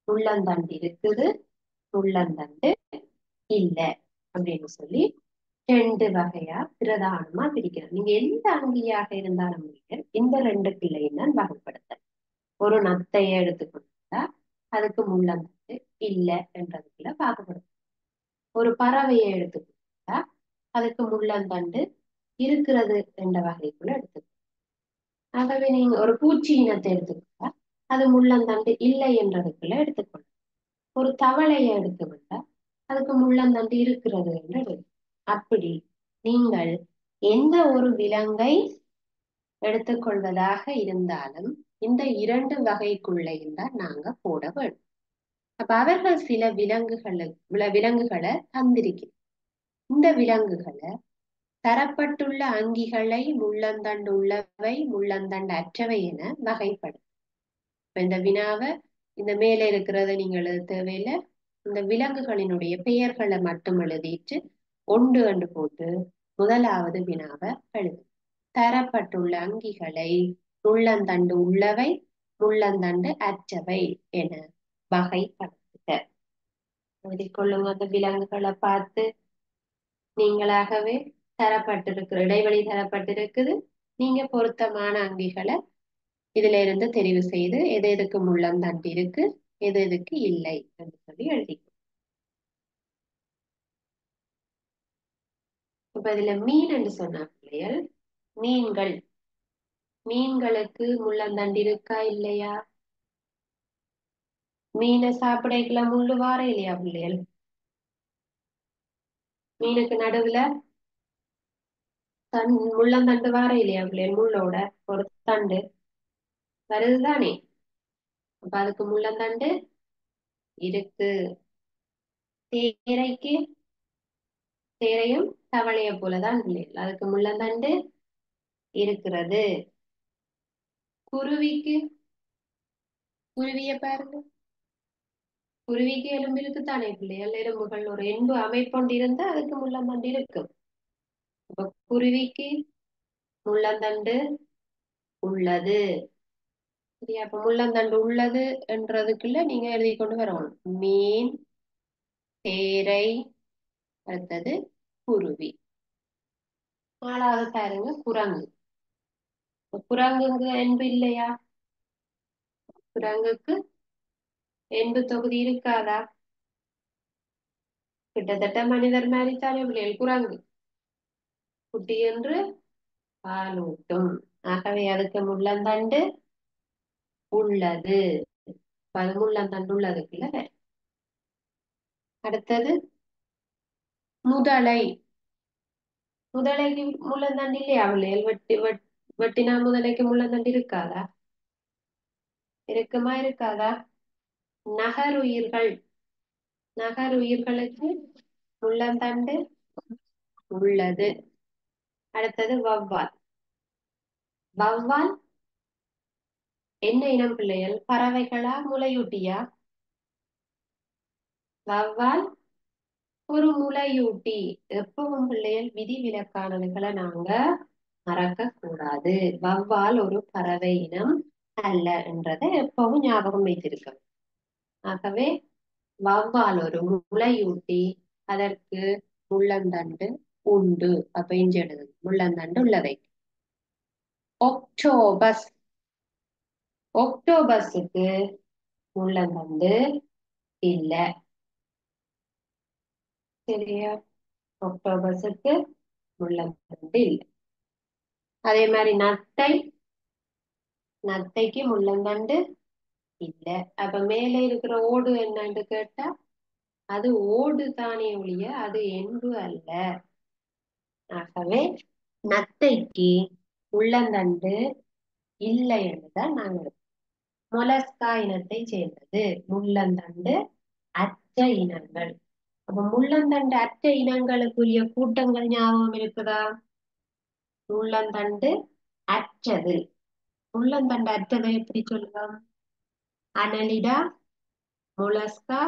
முள்ளந்தண்டு இருக்குது, முள்ளந்தண்டு இல்ல அப்படின்னு சொல்லி 2 வகையா பிரதானமா பிரிக்கிறோம். நீங்க எந்த அங்கியாக இருந்தாலும் இந்த 2 பிள்ளையும் தான் வகைப்படுத்த. ஒரு நத்தையை எடுத்துக்கொண்டா அதுக்கு முள்ளந்தண்டு இல்ல என்றதுக்குள்ள பாகுபடுத்த. ஒரு பறவையை எடுத்துக்கிட்டா அதுக்கு முள்ளந்தண்டு இருக்கிறது என்ற வகைக்குள்ள எடுத்துக்கணும். ஆகவே நீங்க ஒரு பூச்சி இனத்தை எடுத்துக்கிட்டா அது முள்ளந்தண்டு இல்லை என்றதுக்குள்ள எடுத்துக்கணும். ஒரு தவளையை எடுத்துக்கிட்டா அதுக்கு முள்ளந்தண்டு இருக்கிறது என்று. அப்படி நீங்கள் எந்த ஒரு விலங்கை எடுத்துக்கொள்வதாக இருந்தாலும் இந்த 2 வகைக்குள்ளையும் தான் நாங்க போட வேண்டும். அப்ப அவர்கள் சில விலங்குகளை தந்திருக்கிறோம். இந்த விலங்குகளை தரப்பட்டுள்ள அங்கிகளை முள்ளந்தண்டு உள்ளவை முள்ளந்தண்டு அற்றவை என வகைப்படும். இந்த வினாவை இந்த மேல இருக்கிறத நீங்க எழுத தேவையில்லை. இந்த விலங்குகளினுடைய பெயர்களை மட்டும் எழுதிட்டு 1 என்று போட்டு 1வது வினாவை எழுது. தரப்பட்டுள்ள அங்கிகளை முள்ளந்தண்டு உள்ளவை முள்ளந்தண்டு அற்றவை என வகைப்படுத்துக. எழுதிக்கொள்ளுங்க. அந்த விலங்குகளை பார்த்து நீங்களாகவே தரப்பட்டிருக்கிற இடைவெளி தரப்பட்டிருக்குது. நீங்க பொருத்தமான அங்கிகளை இதுல இருந்து தெரிவு செய்து எது எதுக்கு முள்ளந்தண்டு இருக்கு எது எதுக்கு இல்லை என்று சொல்லி எழுதிக்கணும். இப்ப இதுல மீன் என்று சொன்ன பிள்ளைகள் மீன்களுக்கு முள்ளந்தண்டு இருக்கா இல்லையா? மீனை சாப்பிடக்கலாம் முள்ளு வார இல்லையா பிள்ளைகள்? மீனுக்கு நடுவுல முள்ளந்தண்டு வார இல்லையா பிள்ளைகள்? முள்ளோட ஒரு தண்டு வருதுதானே? அப்ப அதுக்கு முள்ளந்தண்டு இருக்கு. தேரையும் தவளைய போலதான் பிள்ளைகள், அதுக்கு முள்ளந்தண்டு இருக்கிறது. குருவிய பாருங்க. குருவிக்கு எலும்பு இருக்குத்தானே பிள்ளைகள்? எலும்புகள் ஒரு எலும்பு அமைப்பொண்டு இருந்தா அதுக்கு முள்ளந்தண்டு இருக்கும். அப்ப குருவிக்கு முள்ளந்தண்டு உள்ளது. சரியா? அப்ப முள்ளந்தண்டு உள்ளது என்றதுக்குள்ள நீங்க எழுதி கொண்டு வரணும். மீன், தேரை, அடுத்தது குருவி. 4வது பாருங்க குரங்கு. குரங்குக்கு என்பு இல்லையா? குரங்குக்கு என்பு தொகுதி இருக்காதா? கிட்டத்தட்ட மனிதர் மாதிரி தானே பிள்ளைகள் குரங்கு. குட்டி என்று பாலூட்டும். ஆகவே அதுக்கு முள்ளந்தண்டு உள்ளது. அது முள்ளந்தண்டு உள்ளதுக்குள்ள. அடுத்தது முதலை. முதலைக்கு முள்ளந்தண்டு இல்லையா பிள்ளைகள்? வெட்டினா முதலைக்கு முள்ளந்தண்டு இருக்காதா? இருக்குமா இருக்காதா? நகருயிர்களுக்கு முள்ளந்தண்டு உள்ளது. அடுத்தது வௌவால். வௌவால் என்ன இனம் பிள்ளைகள்? பறவைகளா முளையூட்டியா? வௌவால் ஒரு முளையூட்டி. எப்பவும் பிள்ளைகள் விதிவிலக்கானவைகளை நாங்க மறக்க கூடாது. வௌவால் ஒரு பறவை இனம் அல்ல என்றதை எப்பவும் ஞாபகம் வைத்திருக்க. ஆகவே வௌவால் ஒரு முளையூட்டி. அதற்கு முள்ளந்தண்டு உண்டு. அப்ப இஞ்சி எழுது முள்ளந்தண்டு உள்ளதை. ஒக்டோபஸ். ஒக்டோபஸுக்கு முள்ளந்தண்டு இல்ல. சரியா? ஒக்டோபஸுக்கு முள்ளந்தண்டு இல்ல. அதே மாதிரி நத்தை. நத்தைக்கு முள்ளந்தண்டு இல்ல. அப்ப மேல இருக்கிற ஓடு என்னன்னு கேட்டா அது ஓடு தானே ஒழிய அது எண்டு அல்ல. ஆகவே நத்தைக்கு முள்ளந்தண்டு இல்லை என்றுதான் நாங்கள். மொலஸ்கா இனத்தை சேர்ந்தது. முள்ளந்தண்டு அற்ற இனங்கள். அப்ப முள்ளந்தண்டு அற்ற இனங்களுக்குரிய கூட்டங்கள் ஞாபகம் இருக்குதா? முள்ளந்தண்டு அற்றது. முள்ளந்தண்டு அற்றதை எப்படி சொல்லலாம்? Annelida, Mollusca,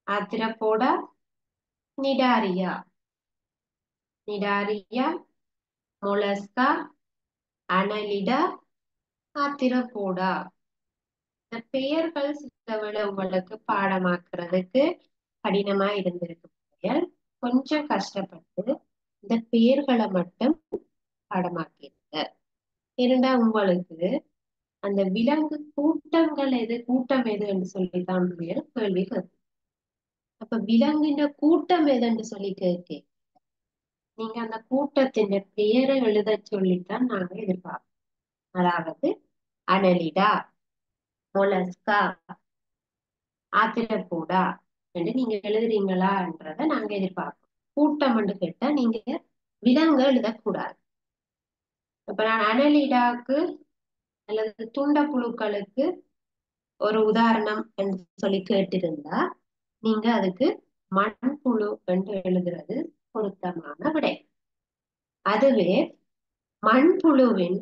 Arthropoda, Cnidaria. Cnidaria, Mollusca, Annelida, Arthropoda. இந்த பெயர்கள் சில உங்களுக்கு பாடமாக்குறதுக்கு கடினமா இருந்திருக்கு. கொஞ்சம் கஷ்டப்பட்டு இந்த பெயர்களை மட்டும் பாடமாக்கிருங்க. இருந்தா உங்களுக்கு அந்த விலங்கு கூட்டங்கள் எது, கூட்டம் எது என்று சொல்லித்தான் கேள்வி கேட்கும். அப்ப விலங்கின கூட்டம் எதுன்னு சொல்லி கேட்க நீங்க அந்த கூட்டத்தின் பெயரை எழுத சொல்லித்தான் நாங்க எதிர்பார்ப்போம். அதாவது அனலிடா, மொலஸ்கா, ஆத்திரப்போடா என்று நீங்க எழுதுறீங்களான்றத நாங்க எதிர்பார்ப்போம். கூட்டம் என்று கேட்டா நீங்க விலங்கு எழுதக்கூடாது. இப்ப நான் அனலிடாக்கு அல்லது துண்ட புழுக்களுக்கு ஒரு உதாரணம் என்று சொல்லி கேட்டிருந்தா நீங்க அதுக்கு மண்புழு என்று எழுதுறது பொருத்தமான விடை. அதுவே மண்புழுவின்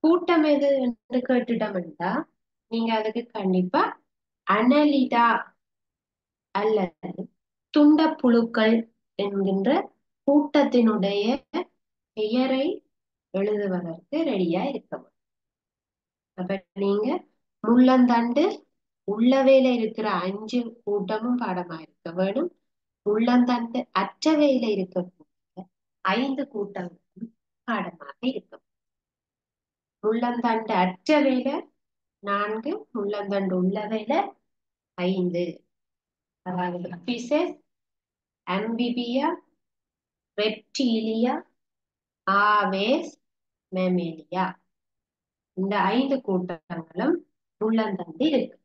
கூட்டம் எது என்று கேட்டுட்டோம்னா நீங்க அதுக்கு கண்டிப்பா அனலிடா அல்லது துண்ட புழுக்கள் என்கின்ற கூட்டத்தினுடைய பெயரை எழுதுவதற்கு ரெடியா இருக்கணும். அப்ப நீங்க முள்ளந்தண்டு உள்ளவேல இருக்கிற 5 கூட்டமும் பாடமா இருக்க வேணும். முள்ளந்தண்டு அற்றவையில இருக்கக்கூடிய 5 கூட்டங்களும் பாடமாக இருக்கும். முள்ளந்தண்டு அற்றவையில 4, முள்ளந்தண்டு உள்ளவையில 5. அதாவது பிசஸ், அம்பிபியா, ரெப்டீலியா, ஆவேஸ், மெமேலியா. இந்த 5 கூட்டங்களும் முள்ளந்தண்டு இருக்கு.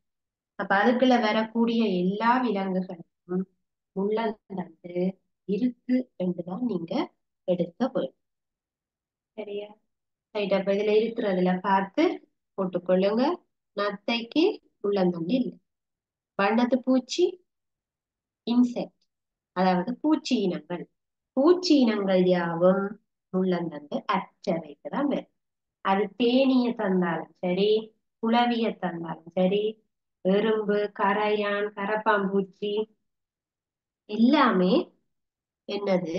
அப்ப அதுக்குள்ள வரக்கூடிய எல்லா விலங்குகளுக்கும் முள்ளந்தண்டு இருக்கு என்றுதான் நீங்க எடுக்க வேண்டும். சரியா? ரைட். அப்ப இதுல இருக்கிறதுல பார்த்து போட்டுக்கொள்ளுங்க. நத்தைக்கு முள்ளந்தண்டு இல்லை. வண்ணத்து பூச்சி, இன்செக்ட், அதாவது பூச்சி இனங்கள். பூச்சி இனங்கள் யாவும் முள்ளந்தண்டு அற்றவைக்கு தான் வரும். அது தேனீய தந்தாலும் சரி, குளவிய தந்தாலும் சரி, எறும்பு, கரையான், கரப்பாம்பூச்சி எல்லாமே என்னது?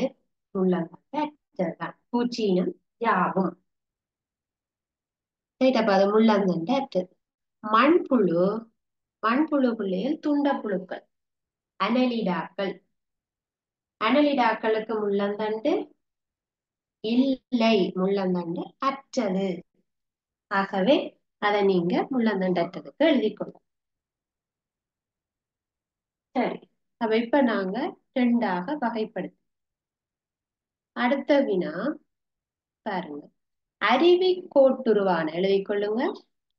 முள்ளந்தண்டு அற்றதுதான். பூச்சி இனம் யாவும். அப்ப அது முள்ளந்தண்டு அற்றது. மண்புழு. மண்புழு பிள்ளைகள் துண்டப்புழுக்கள், அனலிடாக்கள். அனலிடாக்களுக்கு முள்ளந்தண்டு இல்லை. முள்ளந்தண்டு அற்றது. ஆகவே அதை நீங்க முள்ளந்தண்டு அற்றதுக்கு எழுதிக்கொள்ளும். சரி. அப்ப இப்ப நாங்க 2ஆக வகைப்படுத்த. அடுத்த வினா பாருங்க. அருவி கோட்டுருவான எழுதிக்கொள்ளுங்க.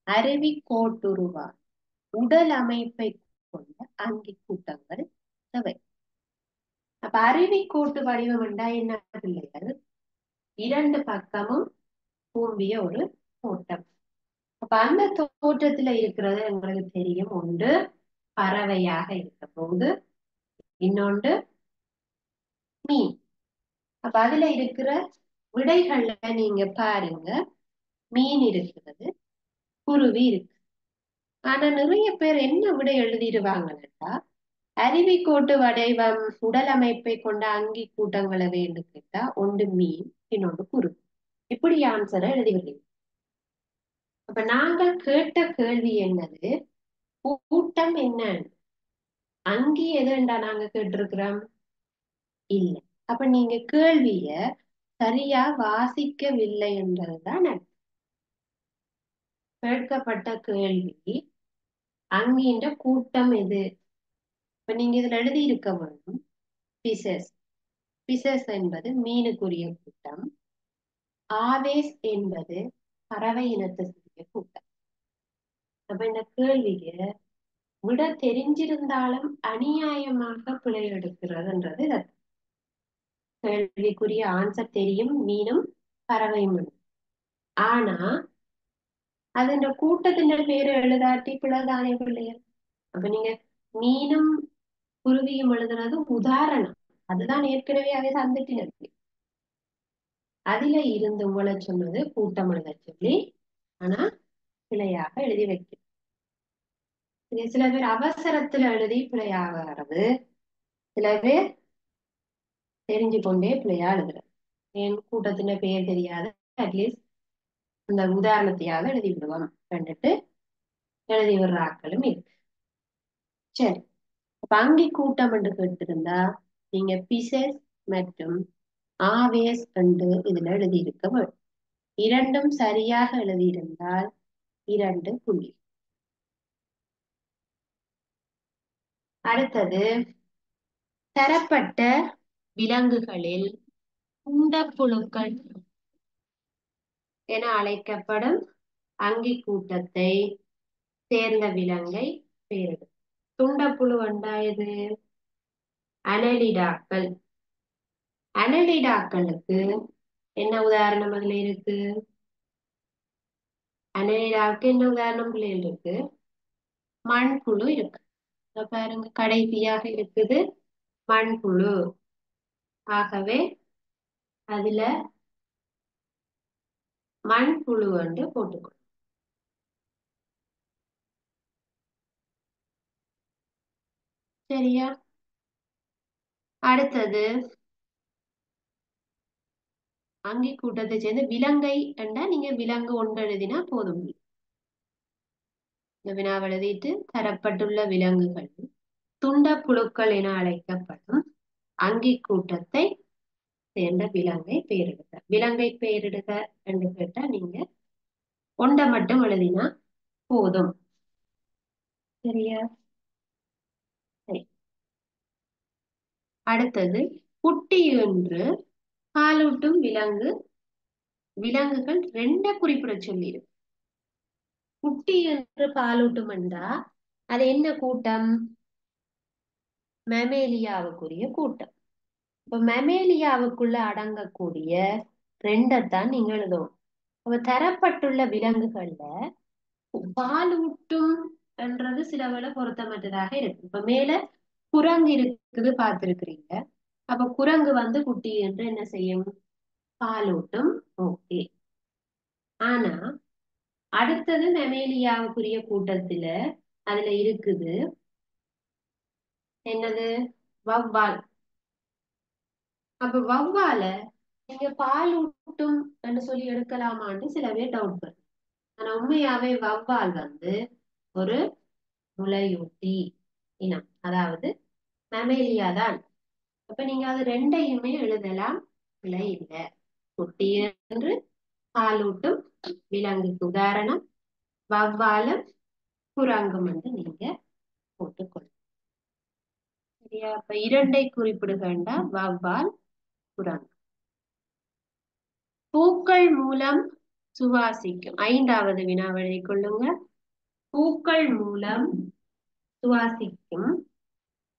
அருவி கோட்டுருவான் உடல் அமைப்பை கொண்ட அங்கி கூட்டங்கள் எவை? அப்ப அருவி கோட்டு வடிவம் என்றா என்ன பிள்ளைகள்? 2 பக்கமும் கூம்பிய ஒரு தோட்டம். அப்ப அந்த தோற்றத்துல இருக்கிறது எங்களுக்கு தெரியும். ஒன்று பறவையாக இருக்க போது, இன்னொன்று மீன். அப்ப அதுல இருக்கிற விடைகள்ல நீங்க பாருங்க. மீன் இருக்கிறது, குருவி இருக்கு. ஆனா நிறைய பேர் என்ன விடை எழுதிடுவாங்கன்னா அருவி கோட்டு வடிவம் உடல் அமைப்பை கொண்ட அங்கி கூட்டங்களை வேண்டு கேட்டா ஒன்று மீன், இன்னொன்று குருவி. இப்படி ஆன்சரை எழுதிவிடுங்க. அப்ப நாங்கள் கேட்ட கேள்வி என்னது? கூட்டம் என்ன? அங்கி எதுண்டா நாங்க கேட்டிருக்கிறோம்? இல்லை. அப்ப நீங்க கேள்விய சரியா வாசிக்கவில்லை என்றதுதான் அர்த்தம். கேட்கப்பட்ட கேள்வி அங்கின்ற கூட்டம் எது? இப்ப நீங்க இதுல எழுதி இருக்க வேண்டும் பிசஸ். பிசஸ் என்பது மீனுக்குரிய கூட்டம். ஆவேஸ் என்பது பறவை இனத்துக்குரிய கூட்டம். அப்ப இந்த கேள்விக்கு விட தெரிஞ்சிருந்தாலும் அநியாயமாக பிழை எடுக்கிறதுன்றது இது. கேள்விக்குரிய ஆன்சர் தெரியும், மீனும் பறவையும். ஆனா அது இந்த கூட்டத்தின் பேரு எழுதாட்டி பிழைதானே பிள்ளைய. அப்ப நீங்க மீனும் குருவியும் எழுதுறது உதாரணம். அதுதான் ஏற்கனவே அதை தந்துட்டு அதுல இருந்து உங்களை சொன்னது கூட்டம் எழுத சொல்லி. ஆனா பிழையாக எழுதி வைக்கும். சில பேர் அவசரத்துல எழுதி பிழையாக வர்றது, சில பேர் தெரிஞ்சு கொண்டே பிழையா எழுதுறது. என் கூட்டத்தின பெயர் தெரியாத அட்லீஸ்ட் இந்த உதாரணத்தையாவது எழுதி விடுவோம் கண்டுட்டு எழுதி விடுற ஆட்களும் இருக்கு. சரி, பங்கி கூட்டம் என்று கேட்டிருந்தா நீங்க பிசஸ் மற்றும் ஆவேஸ் என்று இதுல எழுதியிருக்க வேண்டும். இரண்டும் சரியாக எழுதியிருந்தால் 2 புள்ளி. அடுத்தது, தரப்பட்ட விலங்குகளில் துண்டப்புழுக்கள் என அழைக்கப்படும் அங்கி கூட்டத்தை சேர்ந்த விலங்கை பெயரிடு. துண்டப்புழு இது அனலிடாக்கள். அனலிடாக்களுக்கு என்ன உதாரணம் அதுல இருக்கு? அனலிடாவுக்கு என்ன உதாரணம் பிள்ளைகள் இருக்கு? மண்புழு இருக்கு. பாருங்க, கடைசியாக இருக்குது மண்புழு. ஆகவே அதுல மண்புழு என்று போட்டுக்கணும். சரியா? அடுத்தது, அங்கி கூட்டத்தை சேர்ந்து விலங்கை என்றா நீங்க விலங்கு ஒன்று எழுதினா போதும். இந்த வினாவை எழுதிட்டு தரப்பட்டுள்ள விலங்குகள் துண்டப்புழுக்கள் என அழைக்கப்படும் அங்கி கூட்டத்தை சேர்ந்த விலங்கை பெயரிடுக. விலங்கை பெயரிடுக என்று கேட்டா நீங்க ஒன்றை மட்டும் எழுதினா போதும். சரியா? சரி. அடுத்தது, குட்டி என்று பாலூட்டும் விலங்குகள் 2 குறிப்பிட சொல்லியிருக்கு. குட்டி என்று பாலூட்டும் என்றா அது என்ன கூட்டம்? மெமேலியாவுக்குரிய கூட்டம். இப்ப மெமேலியாவுக்குள்ள அடங்கக்கூடிய 2ஐத்தான் நீங்க எழுதுவோம். அப்ப தரப்பட்டுள்ள விலங்குகள்ல பாலூட்டும் என்றது சில வேளை பொருத்தமற்றதாக இருக்கு. இப்ப மேல குரங்கு இருக்குது பார்த்திருக்கிறீங்க. அப்ப குரங்கு குட்டி என்று என்ன செய்யும்? பாலூட்டும். ஓகே. ஆனா அடுத்தது மெமேலியாவுக்குரிய கூட்டத்துல அதுல இருக்குது என்னது? வவ்வால். அப்ப வவ்வால நீங்க பாலூட்டும் என்று சொல்லி எடுக்கலாமான்னு சில பேர் டவுட் பண்ணும். ஆனா உண்மையாவே வவ்வால் ஒரு முளையூட்டி இனம், அதாவது மமேலியா தான். அப்ப நீங்க அது 2ஐயுமே எழுதலாம், பிழை இல்லை. குட்டி என்று பாலூட்டும் விலங்குக்கு உதாரணம் வவ்வாலும் குரங்கும் என்று நீங்க போட்டுக்கொள்ளுங்க. சரியா? அப்ப 2ஐ குறிப்பிடுகின்ற வவ்வால், குரங்கு. பூக்கள் மூலம் சுவாசிக்கும் 5வது வினாவெளி கொள்ளுங்க. பூக்கள் மூலம் சுவாசிக்கும்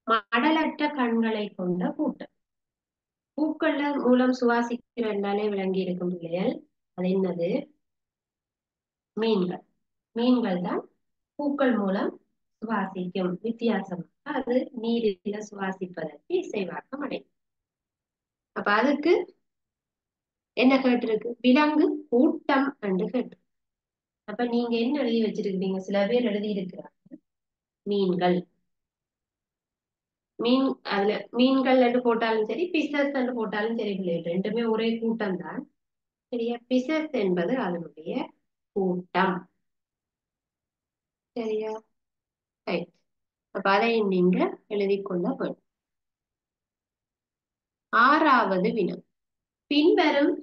மடலற்ற கண்களை கொண்ட கூட்டம். பூக்கள் மூலம் சுவாசிக்கிற என்றாலே விளங்கி இருக்கும் பிள்ளைகள். அது என்னது? மீன்கள். மீன்கள் தான் பூக்கள் மூலம் சுவாசிக்கும். வித்தியாசமாக அது நீரில சுவாசிப்பதற்கு இசைவாக்கம் அடையும். அப்ப அதுக்கு என்ன கேட்டிருக்கு? விலங்கு கூட்டம் என்று கேட்டு. அப்ப நீங்க என்ன எழுதி வச்சிருக்கீங்க? சில பேர் எழுதி இருக்கிறாங்க மீன்கள். அதுல மீன்கள் என்று போட்டாலும் சரி, பிசஸ் என்று போட்டாலும் சரி பிள்ளைகள், 2மே ஒரே கூட்டம் தான். சரியா? பிசஸ் என்பது அதனுடைய கூட்டம். சரியா? ரைட். அப்ப அதை நீங்க எழுதி கொள்ள வேண்டும். ஆறாவது வினா. பின்வரும்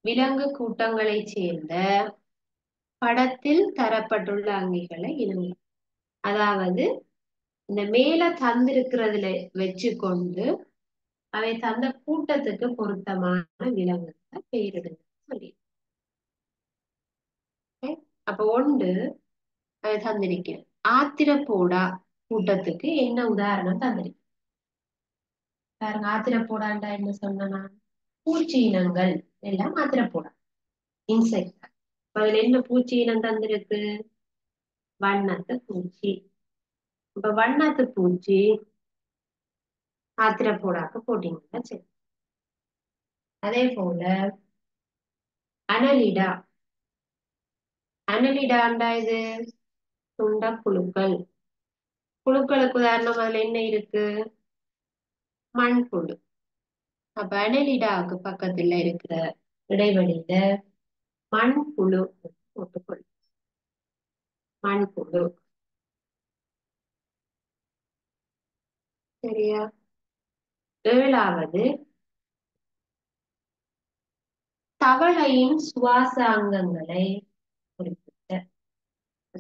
விலங்கு கூட்டங்களைச் சேர்ந்த படத்தில் தரப்பட்டுள்ள அங்கிகளை இனங்க. அதாவது இந்த மேல தந்திருக்கிறதுல வச்சுக்கொண்டு அவை தந்த கூட்டத்துக்கு பொருத்தமான விலங்குகளை பெயரிடுங்க சொல்லி. அப்ப ஒன்று அதை தந்திருக்கிறேன். ஆத்திரப்போடா கூட்டத்துக்கு என்ன உதாரணம் தந்திருக்கேன் பாருங்க. ஆத்திரப்போடாண்டா என்ன சொன்னா, பூச்சி இனங்கள் எல்லாம் ஆத்திரப்போடா இன்செக்ட். அதுல என்ன பூச்சி இனம் தந்திருக்கு, வண்ணத்து பூச்சி. இப்ப வண்ணத்து பூச்சி ஆத்திரப்போடாக்கு போட்டீங்கன்னா சரி. அதே போல அனலிடா. அனலிடாண்டா இது துண்ட புழுக்கள். புழுக்களுக்கு உதாரணம் அதுல என்ன இருக்கு, மண்புழு. அப்ப அனலிடாவுக்கு பக்கத்துல இருக்கிற இடைவெளியில மண்புழு போட்டுக்கொள். மண்புழு. சரியா. ஏழாவது தவளையின் சுவாச அங்கங்களை குறிப்பிட்ட.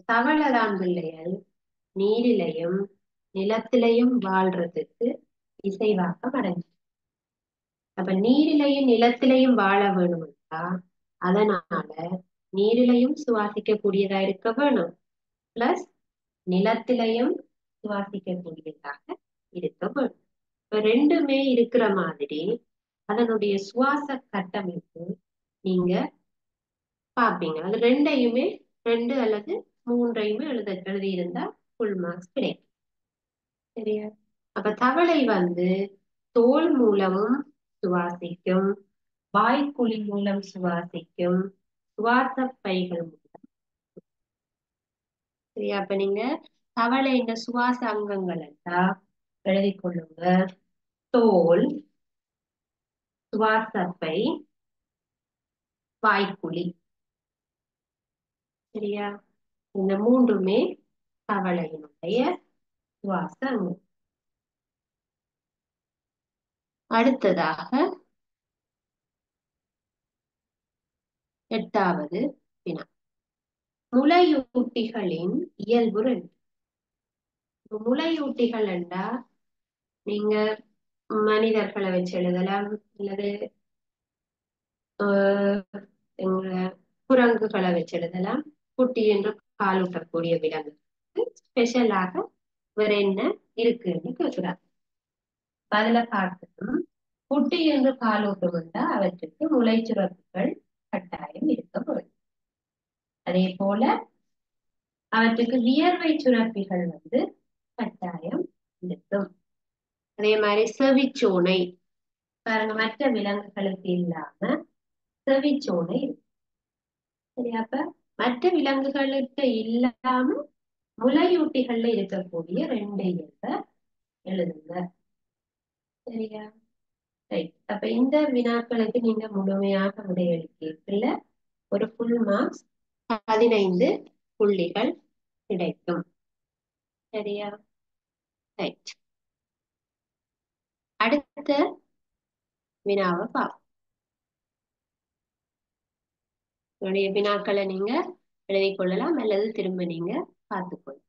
தவளைதான் பிள்ளைகள் நீரிலையும் நிலத்திலையும் வாழ்றதுக்கு இசைவாக்கம் அடைஞ்சு. அப்ப நீரிலையும் நிலத்திலையும் வாழ வேணும்னா அதனால நீரிலையும் சுவாசிக்க கூடியதா இருக்க வேணும், பிளஸ் நிலத்திலையும் சுவாசிக்க கூடியதாக இருக்க வேணும். இப்ப ரெண்டுமே இருக்கிற மாதிரி அதனுடைய சுவாச கட்டமைப்பு நீங்க பாப்பீங்க. அது ரெண்டையுமே, ரெண்டு அல்லது மூன்றையுமே எழுதி இருந்தா ஃபுல் மார்க்ஸ் கிடைக்கும். சரியா. அப்ப தவளை தோல் மூலமும் சுவாசிக்கும், வாய்க்குழி மூலம் சுவாசிக்கும், சுவாச பைகள் மூலம். சரியா. அப்ப நீங்க தவளை இந்த சுவாச அங்கங்கள் எழுதி கொள்ளுங்க. தோல், சுவாசப்பை, வாய்க்குழி. சரியா. இந்த மூன்றுமே தவளையினுடைய சுவாச அங்கம். அடுத்ததாக எட்டாவது வினா. முளையூட்டிகளின் இயல்பு ரெண்டு. முளையூட்டிகள் என்றா நீங்க மனிதர்களை வச்சு எழுதலாம், அல்லது குரங்குகளை வச்சு எழுதலாம். குட்டி என்று பாலூட்டக்கூடிய விலங்கு ஸ்பெஷலாக வேற என்ன இருக்குன்னு கேட்கிறார். அதுல பார்க்கணும், குட்டி என்று பாலூட்டும் என்றால் அவற்றுக்கு முளைச்சுரப்புகள் கட்டாயம் இருக்க வேண்டும். அதே போல அவற்றுக்கு வியர்வை சுரப்பிகள் கட்டாயம் இருக்கும். அதே மாதிரி செவிச்சோனை பாருங்க, மற்ற விலங்குகளுக்கு இல்லாம செவிச்சோனை இருக்கு. சரி. அப்ப மற்ற விலங்குகளுக்கு இல்லாம முளையூட்டிகள்ல இருக்கக்கூடிய ரெண்டு இயல்பை எழுதுங்க. சரியா. ரைட். அப்ப இந்த வினாக்களுக்கு நீங்க முழுமையாக விடையளிக்கல ஒரு ஃபுல் மார்க்ஸ் 15 புள்ளிகள் கிடைக்கும். சரியா. ரைட். அடுத்த வினாவை பார்ப்போம். உங்களுடைய வினாக்களை நீங்க எழுதிக் கொள்ளலாம் அல்லது திரும்ப நீங்க பார்த்துக்கொள்ளலாம்.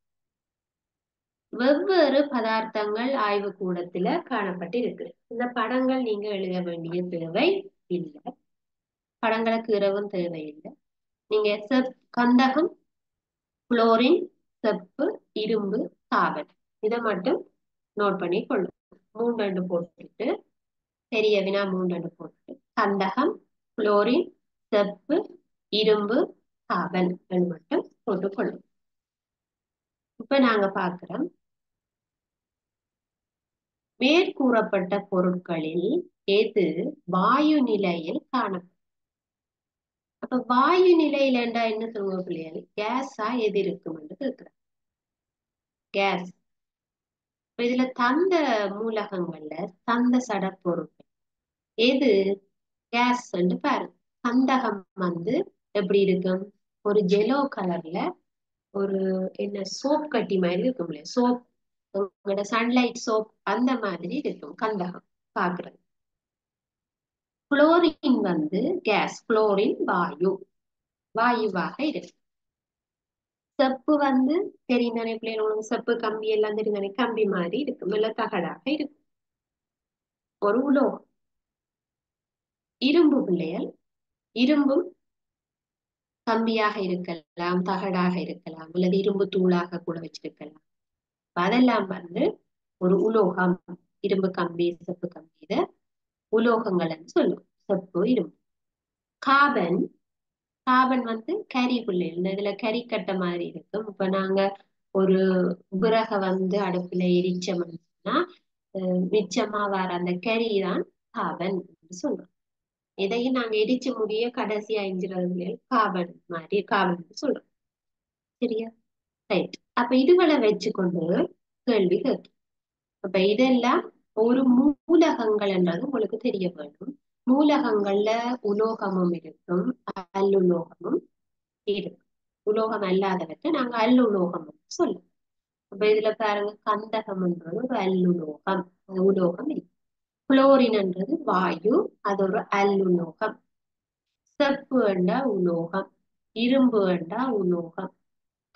வெவ்வேறு பதார்த்தங்கள் ஆய்வு கூடத்துல காணப்பட்டிருக்கு. இந்த படங்கள் நீங்க எழுத வேண்டிய தேவை இல்லை, படங்களுக்கு இரவும் தேவையில்லை. நீங்க கந்தகம், குளோரின், செப்பு, இரும்பு, காவல் இதை மட்டும் நோட் பண்ணி கொள்ளும். 3 போட்டுட்டு பெரிய வினா 3 போட்டு கந்தகம், குளோரின், செப்பு, இரும்பு, காவல் மட்டும் போட்டுக்கொள்ளும். இப்ப நாங்க பார்க்கிறோம், மேற்கூறப்பட்ட பொருட்களில் எது வாயு நிலையில் காணப்படும். அப்ப வாயு நிலையில என்ன சொல்லுவோம் பிள்ளைகள், கேஸா எது இருக்கும் என்று கேட்கிறோம். கேஸ். இதுல தந்த மூலகங்கள்ல தந்த சடப்பொருட்கள் எது கேஸ் பாருங்க. கந்தகம் எப்படி இருக்கும், ஒரு ஜெலோ கலர்ல ஒரு என்ன சோப் கட்டி மாதிரி இருக்கும் இல்லையா, சோப், சன்லைட் சோப் அந்த மாதிரி இருக்கும் கந்தகம் பாக்குறது. குளோரின் வந்து கேஸ், குளோரின் வாயு, வாயுவாக இருக்கு. செப்பு வந்து தெரியும் தானே பிள்ளைகள், உங்களுக்கு செப்பு கம்பி எல்லாம் தெரியும் தானே, கம்பி மாதிரி இருக்கும், இல்ல தகடாக இருக்கும், ஒரு உலோகம். இரும்பு பிள்ளைகள், இரும்பும் கம்பியாக இருக்கலாம், தகடாக இருக்கலாம், அல்லது இரும்பு தூளாக கூட வச்சிருக்கலாம். அதெல்லாம் வந்து ஒரு உலோகம். இரும்பு கம்பி, செப்பு கம்பி, இத உலோகங்கள்னு சொல்லுவோம். செப்பு, இரும்பு. கார்பன், கார்பன் வந்து கரி பிள்ளைகள், இந்த இதுல கரிக்கட்டை மாதிரி இருக்கும். இப்ப நாங்க ஒரு விறக வந்து அடுப்புல எரிச்சோம்னா மிச்சமா வர அந்த கரி தான் கார்பன் சொல்றோம். இதையும் நாங்க எரிச்சு முடிய கடைசியா எஞ்சுறது கார்பன் மாதிரி கார்பன் சொல்றோம். சரியா? ரைட். அப்ப இதுகளை வச்சுக்கொண்டு கேள்வி கேட்கும். அப்ப இதெல்லாம் ஒரு மூலகங்கள் என்றது உங்களுக்கு தெரிய வேண்டும். மூலகங்கள்ல உலோகமும் இருக்கும், அல்லுலோகமும் இருக்கும். உலோகம் அல்லாதவற்றை நாங்க அல்லுலோகம் சொல்லுவோம். அப்ப இதுல பாருங்க, கந்தகம் என்றது ஒரு அல்லுலோகம், அது உலோகம் இல்லை. குளோரின் என்றது வாயு, அது ஒரு அல்லுலோகம். செப்பு என்றா உலோகம், இரும்பு என்றா உலோகம்,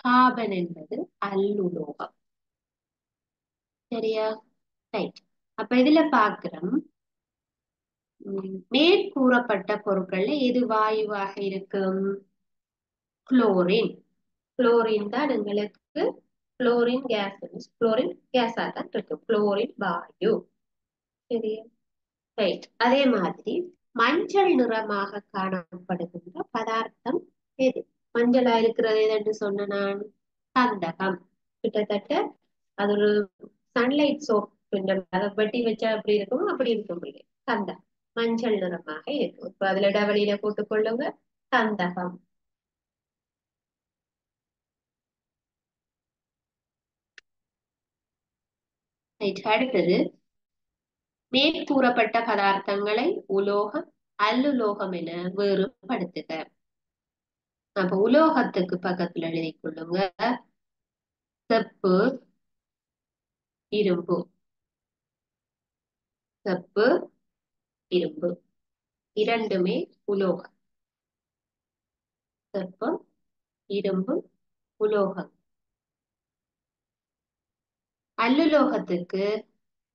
கார்பன் என்பது அல்லுலோகம். சரியா? ரைட். அப்ப இதுல பாக்குறோம், மேற்கூறப்பட்ட பொருட்கள்ல எது வாயுவாக இருக்கும்? குளோரின். குளோரின் தான் எங்களுக்கு குளோரின் கேஸ், குளோரின் கேஸா தான் இருக்கு, குளோரின் வாயு. சரியா? ரைட். அதே மாதிரி மஞ்சள் நிறமாக காணப்படுகின்ற பதார்த்தம் எது? மஞ்சளா இருக்கிறது எதுன்னு சொன்ன நான், கந்தகம். கிட்டத்தட்ட அது ஒரு சன்லைட் சோப், அதை வெட்டி வச்சா அப்படி இருக்கும், அப்படி இருக்கும் கந்தகம். மஞ்சள் நிறமாக இருக்கும். இப்ப அதுல டவலியில போட்டுக்கொள்ளுங்க, கந்தகம். அடுத்தது, மேற்கூறப்பட்ட பதார்த்தங்களை உலோகம், அல்லுலோகம் என வேறுபடுத்துக. அப்ப உலோகத்துக்கு பக்கத்துல எழுதி கொள்ளுங்க, செப்பு, இரும்பு. செப்பு, இரும்பு இரண்டுமே உலோகம். செப்பம், இரும்பு உலோகம். அல்லுலோகத்துக்கு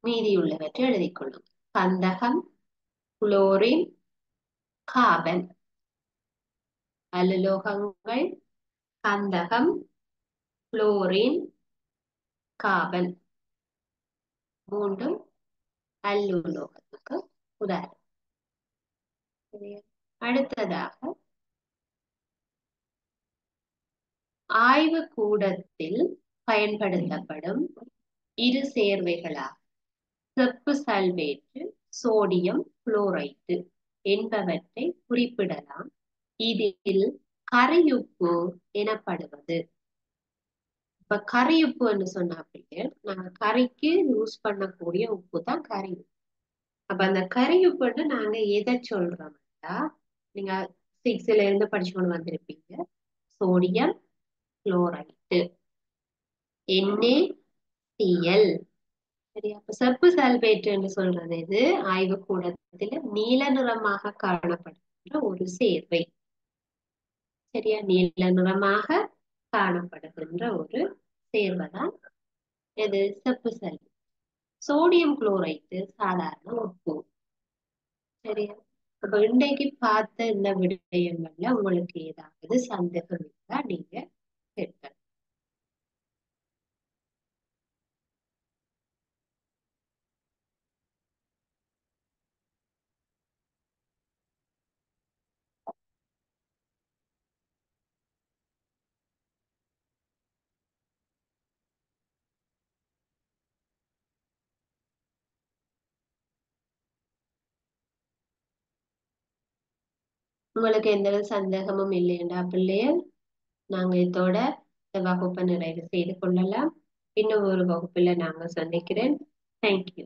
மீதி உள்ளவற்றை எழுதி கொள்ளும், கந்தகம், குளோரின், கார்பன். அல்லுலோகங்கள் கந்தகம், குளோரின், கார்பன் மூன்றும் அல்லுலோகத்துக்கு உதாரணம். அடுத்ததாக, ஆய்வு கூடத்தில் பயன்படுத்தப்படும் இரு சேர்வைகளாக செப்பு சல்பேட்டு, சோடியம் குளோரைடு என்பவற்றை குறிப்பிடலாம். இதில் கரியுப்பு எனப்படுவது. இப்ப கரியுப்பு என்று சொன்னா நாங்க கறிக்கு யூஸ் பண்ணக்கூடிய உப்பு தான் கரி. அப்ப அந்த கரியுப்புன்னு நாங்க எதை சொல்றோம்னா, நீங்க 6ல இருந்து படிச்சு கொண்டு வந்திருப்பீங்க, சோடியம் குளோரைடு, NaCl. சரியா? அப்ப செப்பு சல்பேட் என்று சொல்றது இது ஆய்வு கூடத்துல நீல நிறமாக காணப்படுகின்ற ஒரு சேர்வை. சரியா? நீல நிறமாக காணப்படுகின்ற ஒரு சேர்வைதான் இது செப்பு சல்பேட். சோடியம் குளோரைடு சாதாரண உப்பு. சரியா? அப்ப இன்றைக்கு பார்த்த இந்த விடயங்கள்ல உங்களுக்கு ஏதாவது சந்தேகம் இருந்தா நீங்க கேட்கலாம். உங்களுக்கு எந்த சந்தேகமும் இல்லையண்டா பிள்ளைகள், நாங்க இதோட இந்த வகுப்பை நிறைவு செய்து கொள்ளலாம். இன்னும் ஒரு வகுப்புல நாங்க சந்திக்கிறேன். தேங்க்யூ.